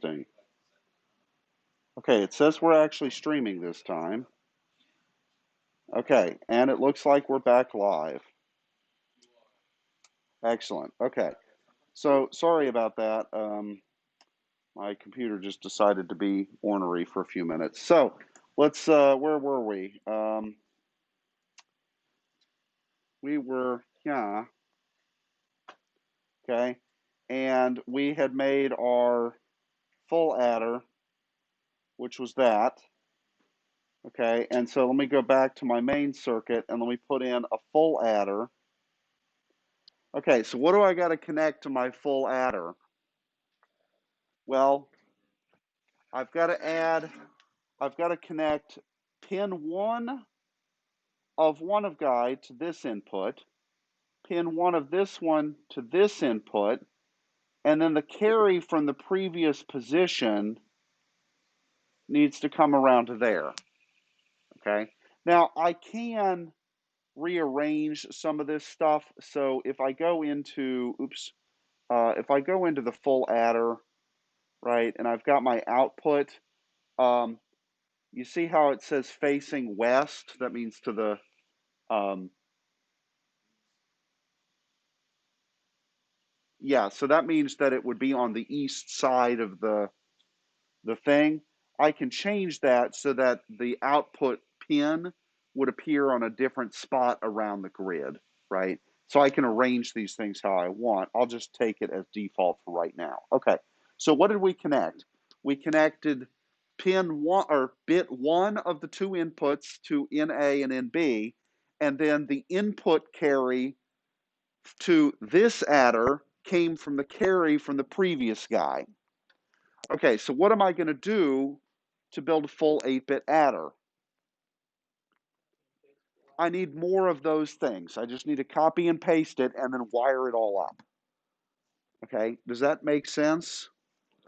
Interesting. Okay, it says we're actually streaming this time. Okay, and it looks like we're back live. Excellent. Okay, so sorry about that. My computer just decided to be ornery for a few minutes. So let's, where were we? We were, yeah, okay, and we had made our full adder, which was that. Okay, and so let me go back to my main circuit and let me put in a full adder. Okay, so what do I got to connect to my full adder? Well, I've got to connect pin 1 of one of guide to this input, pin 1 of this one to this input, and then the carry from the previous position needs to come around to there. Okay, now I can rearrange some of this stuff. So if I go into, if I go into the full adder, right, and I've got my output, you see how it says facing west? That means to the, yeah, so that means that it would be on the east side of the thing. I can change that so that the output pin would appear on a different spot around the grid, right? So I can arrange these things how I want. I'll just take it as default for right now. Okay, so what did we connect? We connected pin 1 or bit 1 of the 2 inputs to NA and NB, and then the input carry to this adder came from the carry from the previous guy. Okay, so what am I going to do to build a full 8-bit adder? I need more of those things. I just need to copy and paste it and then wire it all up. Okay, does that make sense?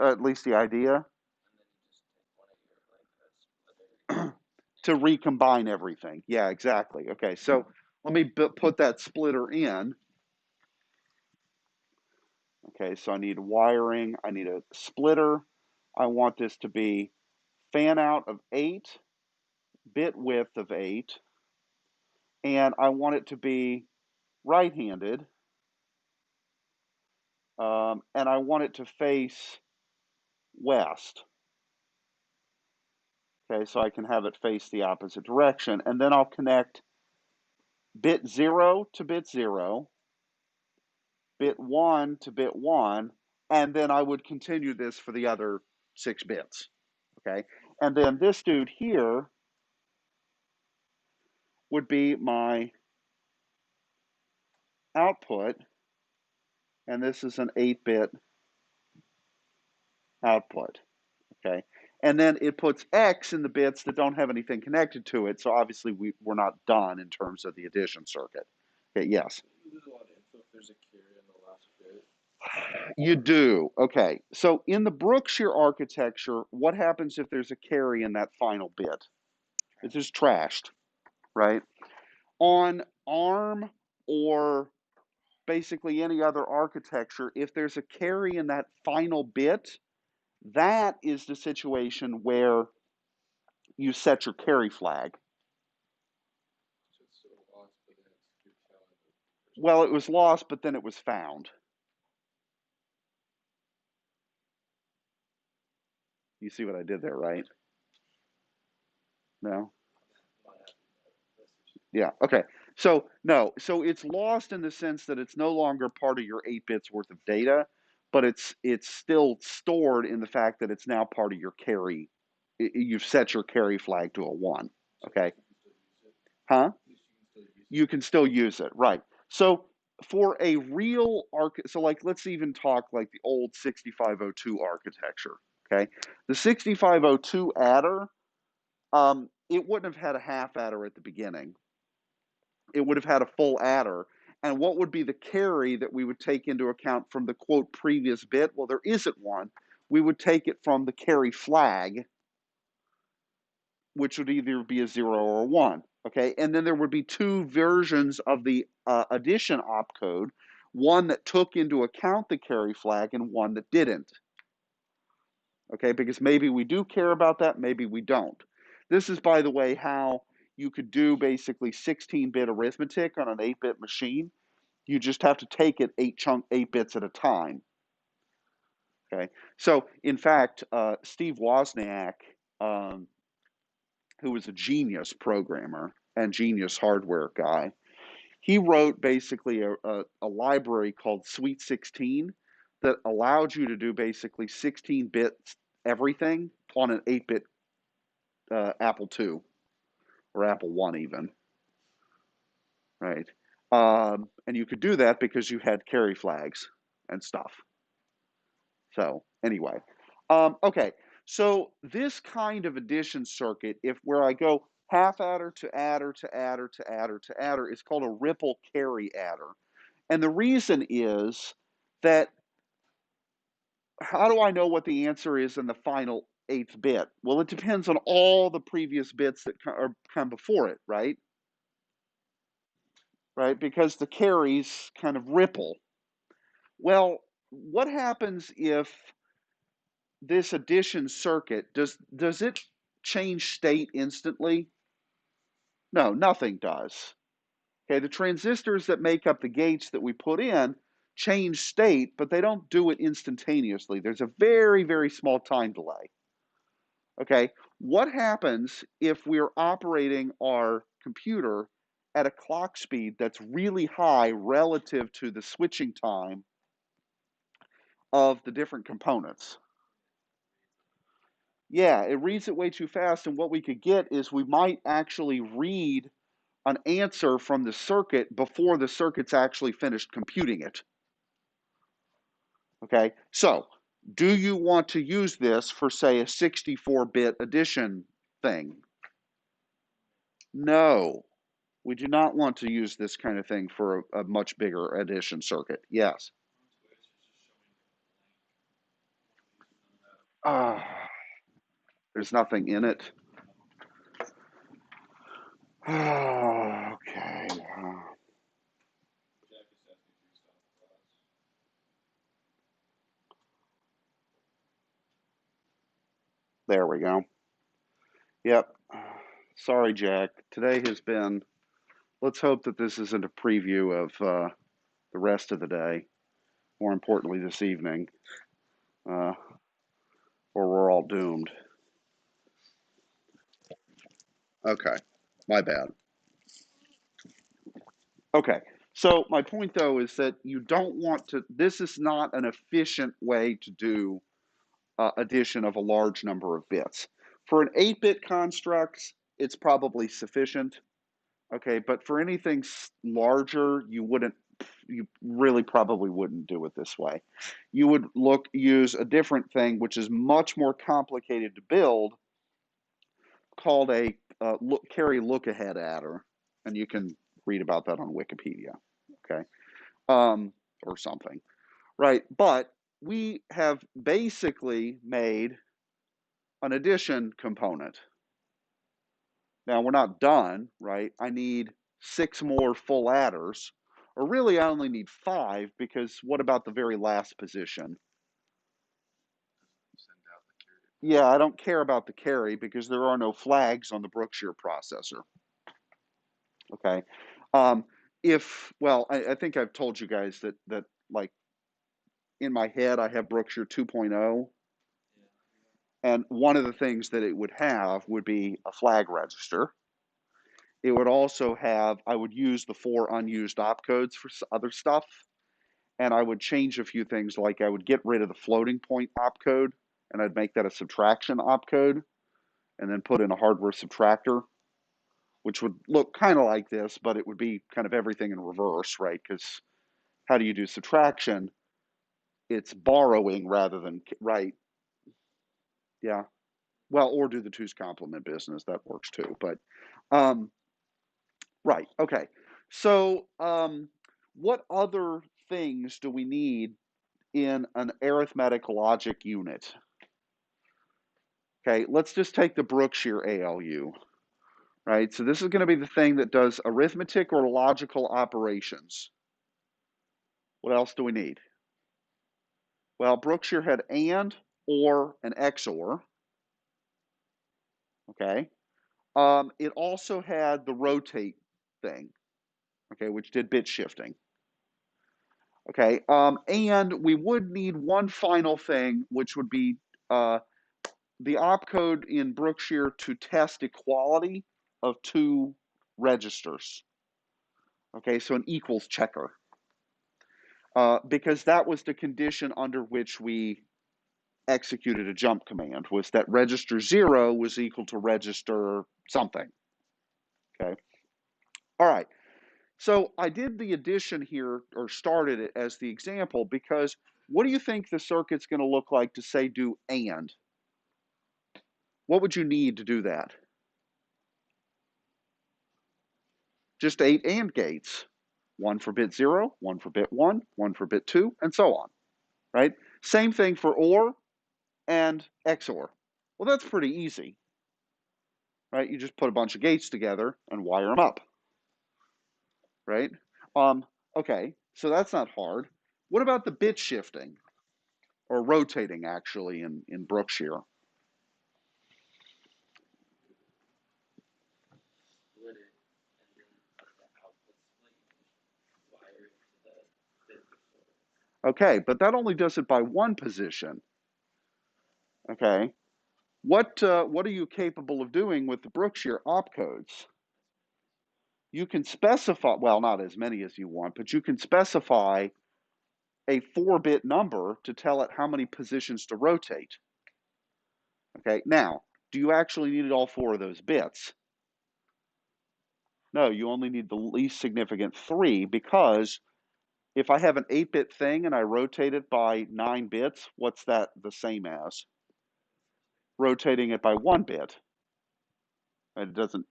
At least the idea? To recombine everything. Yeah, exactly. Okay, so let me put that splitter in. Okay, so I need wiring. I need a splitter. I want this to be fan out of 8, bit width of 8, and I want it to be right-handed, and I want it to face west. Okay, so I can have it face the opposite direction, and then I'll connect bit 0 to bit 0, bit 1 to bit 1, and then I would continue this for the other 6 bits. Okay, and then this dude here would be my output, and this is an 8-bit output. Okay, and then it puts X in the bits that don't have anything connected to it, so obviously we're not done in terms of the addition circuit. Okay, yes? You lose a lot of info if there's a carry in the last bit. You do. Okay, so in the Brookshire architecture, what happens if there's a carry in that final bit? It's just trashed, right? On ARM or basically any other architecture, if there's a carry in that final bit, that is the situation where you set your carry flag. So it's still lost, but then it's found. Well, it was lost, but then it was found. You see what I did there, right? No? Yeah, okay. So, no, so it's lost in the sense that it's no longer part of your 8 bits worth of data, but it's still stored in the fact that it's now part of your carry. You've set your carry flag to a 1, okay? Huh? You can still use it, right. So for a real so like let's even talk like the old 6502 architecture, okay? The 6502 adder, it wouldn't have had a half adder at the beginning. It would have had a full adder. And what would be the carry that we would take into account from the quote previous bit? Well, there isn't one. We would take it from the carry flag, which would either be a 0 or a 1. Okay, and then there would be 2 versions of the addition opcode, one that took into account the carry flag and one that didn't. okay? Because maybe we do care about that, maybe we don't. This is, by the way, how you could do basically 16-bit arithmetic on an 8-bit machine. You just have to take it 8 bits at a time, okay? So, in fact, Steve Wozniak, um, who was a genius programmer and genius hardware guy, he wrote basically a library called Sweet 16 that allowed you to do basically 16 bits everything on an 8-bit Apple II or Apple One even, right? And you could do that because you had carry flags and stuff. So anyway, okay. So this kind of addition circuit, if where I go half adder to adder to adder to adder to adder, is called a ripple carry adder. And the reason is that how do I know what the answer is in the final eighth bit? Well, it depends on all the previous bits that come before it, right? Right? Because the carries kind of ripple. Well, what happens if this addition circuit, does it change state instantly? No, nothing does. Okay, the transistors that make up the gates that we put in change state, but they don't do it instantaneously. There's a very, very small time delay. Okay, what happens if we're operating our computer at a clock speed that's really high relative to the switching time of the different components? Yeah, it reads it way too fast, and what we could get is we might actually read an answer from the circuit before the circuit's actually finished computing it. Okay, so do you want to use this for, say, a 64-bit addition thing? No, we do not want to use this kind of thing for a much bigger addition circuit. Yes. Uh, there's nothing in it. Okay. There we go. Yep. Sorry, Jack. Today has been. Let's hope that this isn't a preview of the rest of the day. More importantly, this evening, uh, or we're all doomed. Okay, my bad. Okay, so my point though is that you don't want to. This is not an efficient way to do addition of a large number of bits. For an 8-bit construct, it's probably sufficient. Okay, but for anything larger, you really probably wouldn't do it this way. You would use a different thing, which is much more complicated to build, called a carry look ahead adder, and you can read about that on Wikipedia, okay, or something, right? But we have basically made an addition component. Now we're not done, right? I need 6 more full adders, or really I only need 5 because what about the very last position? Yeah, I don't care about the carry because there are no flags on the Brookshire processor. Okay. Well, I think I've told you guys that like in my head I have Brookshire 2.0, and one of the things that it would have would be a flag register. It would also have, I would use the 4 unused opcodes for other stuff, and I would change a few things, like I would get rid of the floating point opcode, and I'd make that a subtraction opcode, and then put in a hardware subtractor, which would look kind of like this, but it would be kind of everything in reverse, right? Because how do you do subtraction? It's borrowing rather than, right? Yeah. Well, or do the two's complement business. That works too. But, right. Okay. So, what other things do we need in an arithmetic logic unit? Okay, let's just take the Brookshire ALU, right? So this is going to be the thing that does arithmetic or logical operations. What else do we need? Well, Brookshire had and. or an XOR. Okay. It also had the rotate thing, okay, which did bit shifting. Okay, and we would need one final thing, which would be the opcode in Brookshire to test equality of two registers. Okay, so an equals checker, because that was the condition under which we executed a jump command, was that register 0 was equal to register something. Okay, all right. So I did the addition here, or started it as the example, because what do you think the circuit's going to look like to say do and? What would you need to do that? Just 8 AND gates. One for bit 0, one for bit 1, one for bit 2, and so on, right? Same thing for OR and XOR. Well, that's pretty easy, right? You just put a bunch of gates together and wire them up, right? Okay, so that's not hard. What about the bit shifting, or rotating actually in Brookshire? Split it, and then put the output split, wire it to the bit before. Okay, but that only does it by one position. Okay, what are you capable of doing with the Brookshire opcodes? You can specify, well, not as many as you want, but you can specify a 4-bit number to tell it how many positions to rotate. Okay, now, do you actually need all 4 of those bits? No, you only need the least significant 3, because if I have an 8-bit thing and I rotate it by 9 bits, what's that the same as? Rotating it by 1 bit. It doesn't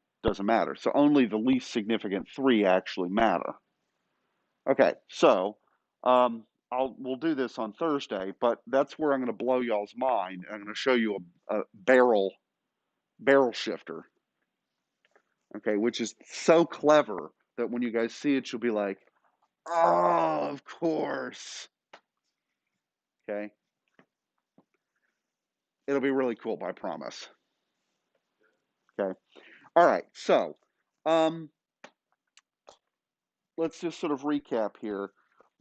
matter. So only the least significant 3 actually matter. Okay, so we'll do this on Thursday, but that's where I'm going to blow y'all's mind. I'm going to show you a barrel shifter. Okay, which is so clever that when you guys see it, you'll be like, "Oh, of course." Okay, it'll be really cool, I promise. Okay, all right. So, let's just sort of recap here.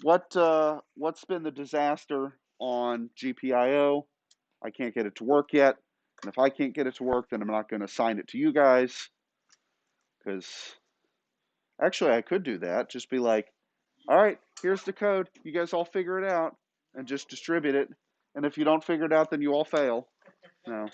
What's been the disaster on GPIO? I can't get it to work yet, and if I can't get it to work, then I'm not going to assign it to you guys, because actually I could do that. Just be like, all right, here's the code. You guys all figure it out, and just distribute it. And if you don't figure it out, then you all fail. No,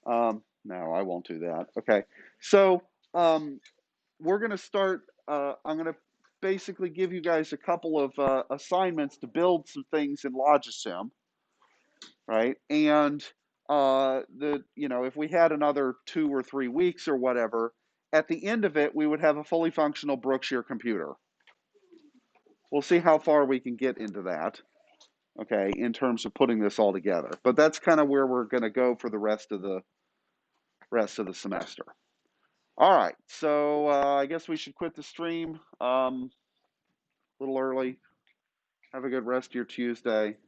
no, I won't do that. Okay, so we're going to start. I'm going to basically give you guys a couple of assignments to build some things in Logisim, right? And if we had another 2 or 3 weeks or whatever, at the end of it, we would have a fully functional Brookshire computer. We'll see how far we can get into that, okay, in terms of putting this all together. But that's kind of where we're going to go for the rest of the semester. All right, so I guess we should quit the stream a little early. Have a good rest of your Tuesday.